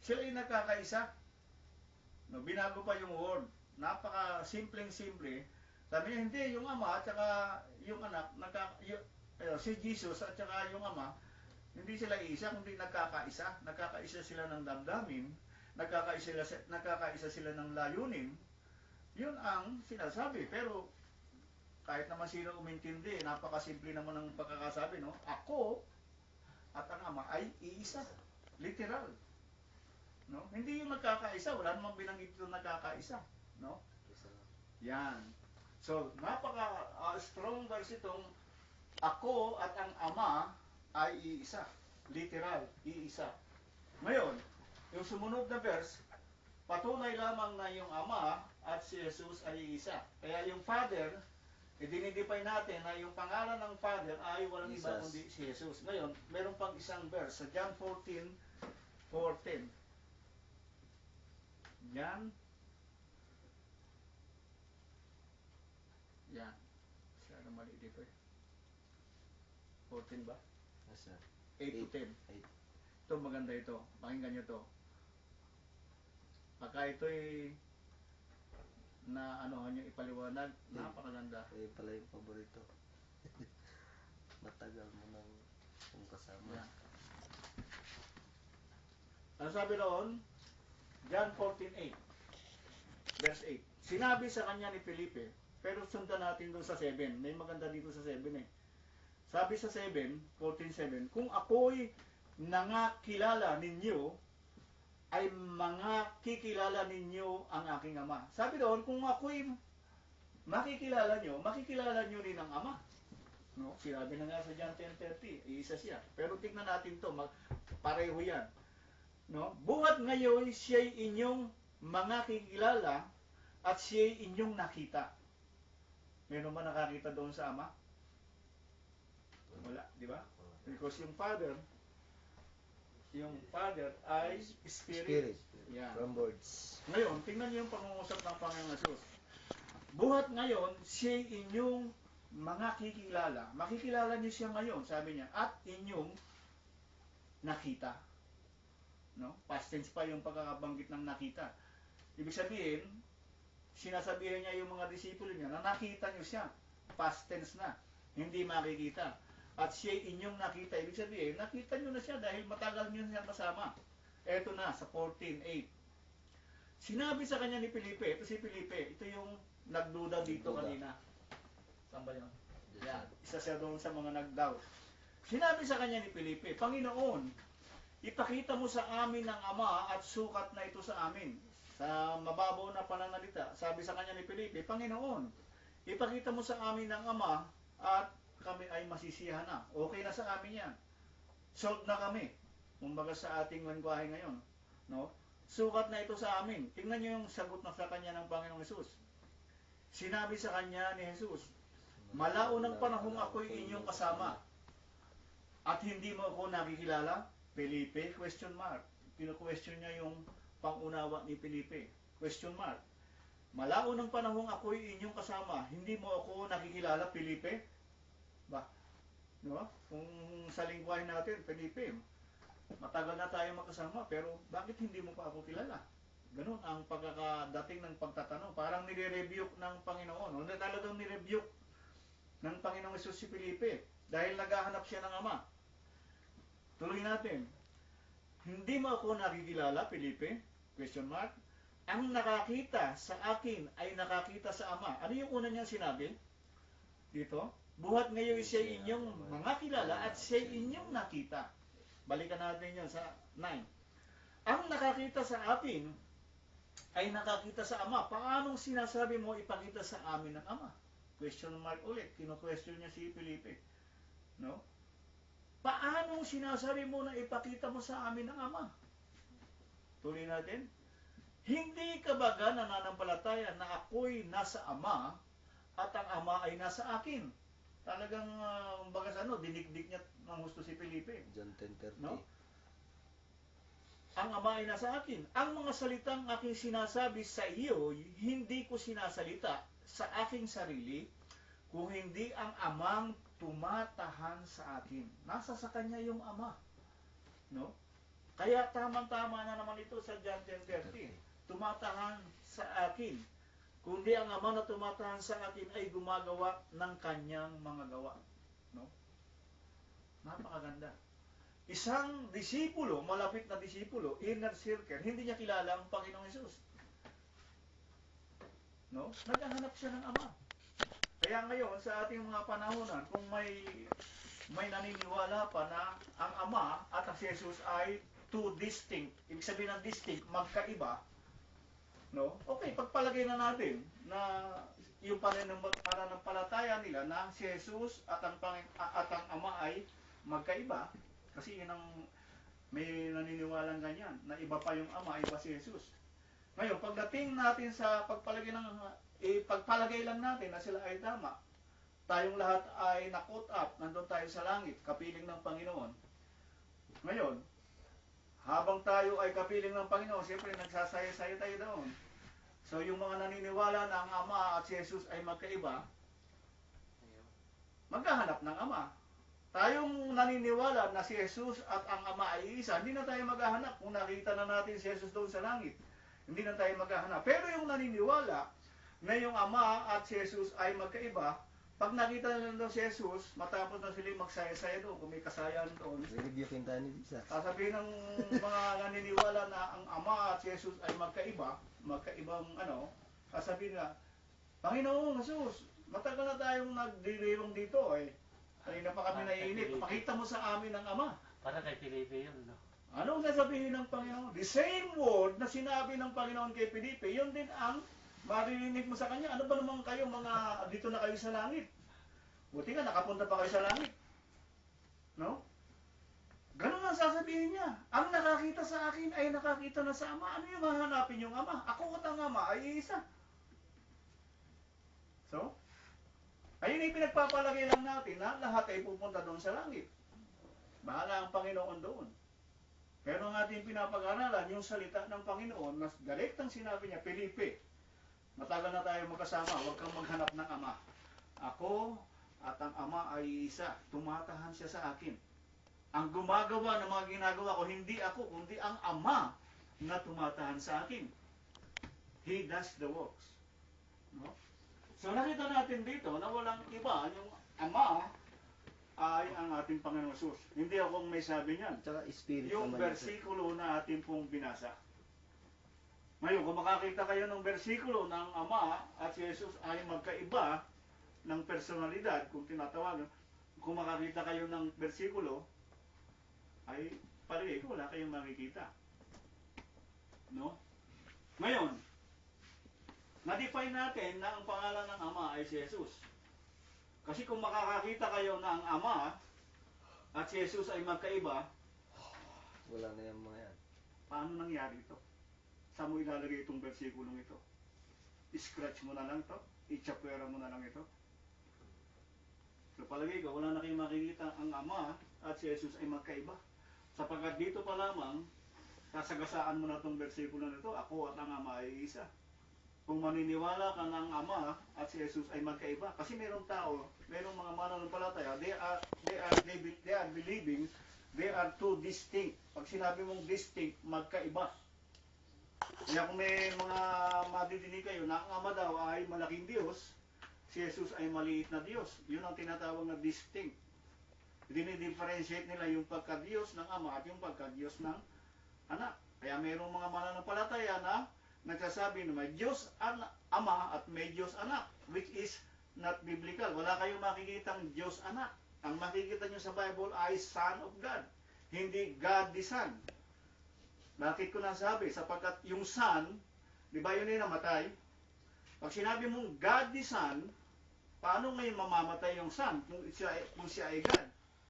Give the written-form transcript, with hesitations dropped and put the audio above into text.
Sila yung nagkakaisa. No, binago pa yung word. Napaka simpleng-simple. Sabi niya, hindi, yung ama at saka yung anak, si Jesus at saka yung ama, hindi sila isa, kundi nagkakaisa. Nagkakaisa sila ng damdamin, nagkakaisa sila ng layunin. Yun ang sinasabi. Pero kahit naman sino umintindi, napakasimple naman ng pagkakasabi, no? Ako at ang ama ay iisa. Literal. No? Hindi yung nagkakaisa, wala namang binanggit yung nagkakaisa, no? Yan. So, napaka strong verse itong ako at ang ama ay iisa. Literal, iisa. Ngayon, yung sumunod na verse, patunay lamang na yung ama at si Jesus ay iisa. Kaya yung Father, dinidefine natin na yung pangalan ng Father ay walang iba kundi si Jesus. Ngayon, meron pang isang verse sa John 14:14. Yan. Yan. Siya na mali dito eh. 14 ba? Yes, sir. 8 to 10. 8. Ito maganda ito. Pakinggan nyo to. Pagka ito'y na ano nyo ipaliwanag, napakaganda. Eh, pala yung paborito. Matagal mo nang kung kasama. Yan. Ano sabi roon? John 14:8. Verse 8. Sinabi sa kanya ni Felipe, pero sundan natin doon sa 7. May maganda dito sa 7 eh. Sabi sa 7, 14:7, kung ako'y nangakilala ninyo, ay mga kikilala ninyo ang aking ama. Sabi doon, kung ako'y makikilala nyo rin ang ama. No? Sinabi na nga sa John 10:30, isa siya. Pero tignan natin to, pareho yan. No? Buhat ngayon, siya'y inyong mga kikilala at siya'y inyong nakita. Meron ba nakakita doon sa ama? Wala, di ba? Because yung Father ay Spirit. Yan. From words. Ngayon, tingnan niyo yung pangungusap ng Panginoon Jesus. Buhat ngayon, siya'y inyong mga kikilala. Makikilala niyo siya ngayon, sabi niya, at inyong nakita. No? Past tense pa yung pagkakabanggit ng nakita. Ibig sabihin, sinasabihan niya yung mga disipulo niya na nakita niyo siya. Past tense na. Hindi makikita. At siya'y inyong nakita. Ibig sabihin, nakita niyo na siya dahil matagal niyo siya kasama. Eto na, sa 14:8. Sinabi sa kanya ni Felipe, ito si Felipe, ito yung nagduda dito kanina. Saan ba yun? Yan. Isa siya doon sa mga nagdoubt. Sinabi sa kanya ni Felipe, Panginoon, ipakita mo sa amin ang Ama at sukat na ito sa amin. Sa mababaw na pananalita, sabi sa kanya ni Felipe, Panginoon, ipakita mo sa amin ang Ama at kami ay masisiyahan na. Okay na sa amin yan. Solved na kami. Kumbaga sa ating lengguwahe ngayon. No? Sukat na ito sa amin. Tingnan niyo yung sagot na sa kanya ng Panginoong Hesus. Sinabi sa kanya ni Jesus, malaon ng panahong ako'y inyong kasama at hindi mo ako nakikilala? Felipe? Question mark. Kino-question niya yung pangunawa ni Felipe. Question mark. Malaon ng panahong ako'y inyong kasama, hindi mo ako nakikilala, Felipe? Ba? No? Kung sa lingwahe natin, Felipe, matagal na tayo magkasama, pero bakit hindi mo pa ako kilala? Ganun ang pagkakadating ng pagtatanong. Parang nire-rebuke ng Panginoon. O talagang nire-rebuke ng Panginoong Hesus si Felipe dahil naghahanap siya ng Ama. Tuloy natin. Hindi mo ako nakikilala, Felipe? Question mark. Ang nakakita sa akin ay nakakita sa Ama. Ano yung una niyang sinabi? Dito. Buhat ngayon siya inyong mga kilala at siya inyong nakita. Balikan natin yan sa 9. Ang nakakita sa atin ay nakakita sa Ama. Paanong sinasabi mo ipakita sa amin ng Ama? Question mark ulit. Kino-question niya si Felipe. No? Paanong sinasabi mo na ipakita mo sa amin ng Ama? Tuloy natin. Hindi ka baga nananampalataya na ako'y nasa Ama at ang Ama ay nasa akin? Talagang, bagas dinikdik niya ng gusto si Felipe. John 10:30. No? Ang Ama ay nasa akin. Ang mga salitang aking sinasabi sa iyo, hindi ko sinasalita sa aking sarili, kung hindi ang Amang tumatahan sa akin. Nasa sa kanya yung Ama. No? Kaya tamang-tama na naman ito sa John 10:30. Tumatahan sa akin. Kundi ang Ama na tumatahan sa akin ay gumagawa ng kanyang mga gawa. No? Napakaganda. Isang disipulo, malapit na disipulo, inner circle, hindi niya kilala ang Panginoong Hesus. No? Naghahanap siya ng Ama. Kaya ngayon, sa ating mga panahonan, kung may naniniwala pa na ang Ama at ang si Jesus ay two distinct, ibig sabihin ng distinct, magkaiba, no? Okay, pagpalagay na natin na yung pananampalataya nila na si Jesus at ang Ama ay magkaiba, kasi yun ang may naniniwalang ganyan, na iba pa yung Ama, iba si Jesus. Ngayon, pagdating natin sa pagpalagay lang natin na sila ay tama, tayong lahat ay na-caught up, nandun tayo sa langit, kapiling ng Panginoon. Ngayon, habang tayo ay kapiling ng Panginoon, siyempre nagsasaya-saya tayo doon. So yung mga naniniwala na ang Ama at si Jesus ay magkaiba, maghahanap ng Ama. Tayong naniniwala na si Jesus at ang Ama ay isa, hindi na tayo maghahanap kung nakita na natin si Jesus doon sa langit. Hindi na tayo maghahanap. Pero yung naniniwala na yung Ama at si Jesus ay magkaiba, pag nakita na doon si Jesus, matapos na sila magsaya-saya doon, kung may kasayahan doon, Rebukin tayo ni Jesus. sasabihin ng mga naniniwala na ang Ama at si Jesus ay magkaibang sasabihin na, Panginoong Jesus, matagal na tayong nagdilirong dito eh. Kanina pa kami naiinip, pakita mo sa amin ang Ama. Para kay Felipe yun, no? Anong sasabihin ng Panginoon? The same word na sinabi ng Panginoon kay Felipe, yun din ang maririnig mo sa kanya. Ano ba naman kayo mga dito na kayo sa langit? Buti nga nakapunta pa kayo sa langit. No? Ganun ang sasabihin niya. Ang nakakita sa akin ay nakakita na sa Ama. Ano yung hahanapin yung Ama? Ako at ang Ama ay isa. So, ayun ay pinagpapalagay lang natin na lahat ay pupunta doon sa langit. Bahala ang Panginoon doon. Pero ang ating pinapag-aralan, yung salita ng Panginoon, mas direktang sinabi niya, Felipe, matagal na tayo magkasama, huwag kang maghanap ng Ama. Ako at ang Ama ay isa. Tumatahan siya sa akin. Ang gumagawa ng mga ginagawa ko, hindi ako, kundi ang Ama na tumatahan sa akin. He does the works. No? So nakita natin dito na walang iba, yung Ama ay ang ating Panginoon Jesus. Hindi ako may sabi niyan. Tsaka spirit Yung naman. versikulo na ating pong binasa. Ngayon, kung makakita kayo ng versikulo ng Ama at si Jesus ay magkaiba ng personalidad, kung tinatawagan, kung makakita kayo ng versikulo, ay palagay ko wala kayong makikita. No? Ngayon, na-define natin na ang pangalan ng Ama ay si Jesus. Kasi kung makakakita kayo na ang Ama at si Jesus ay magkaiba, Wala na yung mga yan. paano nangyari ito? Saan mo ilalagay itong versikulong ito? I-scratch mo na lang ito? I-chapwera mo na lang ito? So palagay ko, wala na kayong makikita ang Ama at si Jesus ay magkaiba. Sapagkat dito pa lamang, sasagasaan mo na itong versikulo nito, ako at ang Ama ay isa. Kung maniniwala ka ng Ama at si Jesus ay magkaiba. Kasi merong tao, merong mga mananampalataya, they are believing, they are two distinct. Pag sinabi mong distinct, magkaiba. Kaya kung may mga madidinig kayo na ang Ama daw ay malaking Diyos, si Jesus ay maliit na Diyos. Yun ang tinatawag na distinct. Dinidifferentiate nila yung pagka-Diyos ng Ama at yung pagka-Diyos ng Anak. Kaya mayroong mga mananampalataya na nagsasabi na may Diyos Ama at may Diyos Anak, which is not biblical. Wala kayong makikitang Diyos Anak. Ang makikita nyo sa Bible ay Son of God, hindi God the Son. Bakit ko nasabi? Sapagkat yung Son, di ba yun ay namatay? Pag sinabi mong God the Son, paano ngayon mamamatay yung Son kung siya ay God?